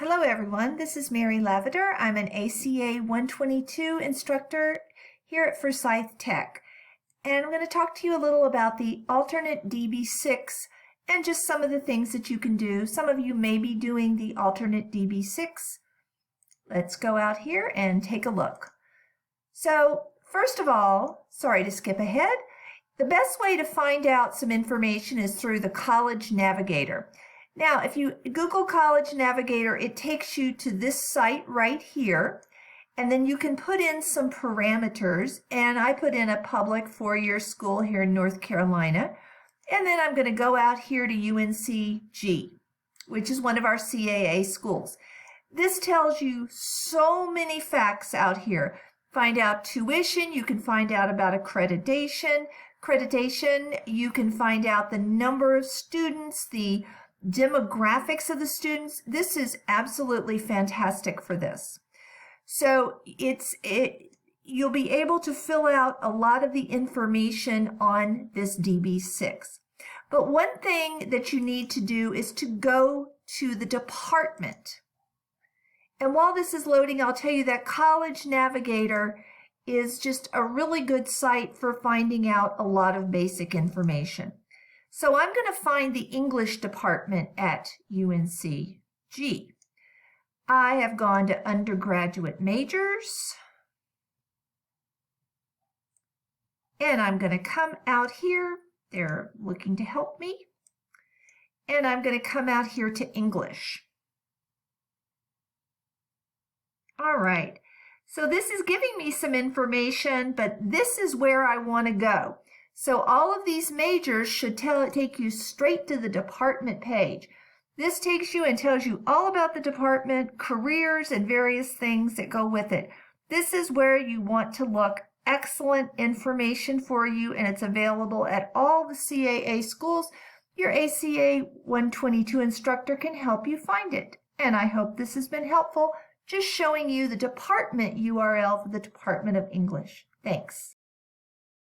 Hello everyone, this is Mary Lavender. I'm an ACA 122 instructor here at Forsyth Tech. And I'm going to talk to you a little about the alternate DB6 and just some of the things that you can do. Some of you may be doing the alternate DB6. Let's go out here and take a look. So first of all, sorry to skip ahead, the best way to find out some information is through the College Navigator. Now, if you Google College Navigator, it takes you to this site right here, and then you can put in some parameters, and I put in a public four-year school here in North Carolina, and then I'm going to go out here to UNCG, which is one of our CAA schools. This tells you so many facts out here. Find out tuition, you can find out about accreditation, you can find out the number of students, the demographics of the students. This is absolutely fantastic for this. So you'll be able to fill out a lot of the information on this DB6. But one thing that you need to do is to go to the department. And while this is loading, I'll tell you that College Navigator is just a really good site for finding out a lot of basic information. So I'm going to find the English department at UNCG. I have gone to undergraduate majors. And I'm going to come out here. They're looking to help me. And I'm going to come out here to English. All right. So this is giving me some information, but this is where I want to go. So all of these majors should take you straight to the department page. This takes you and tells you all about the department, careers, and various things that go with it. This is where you want to look. Excellent information for you, and it's available at all the CAA schools. Your ACA 122 instructor can help you find it. And I hope this has been helpful, just showing you the department URL for the Department of English. Thanks.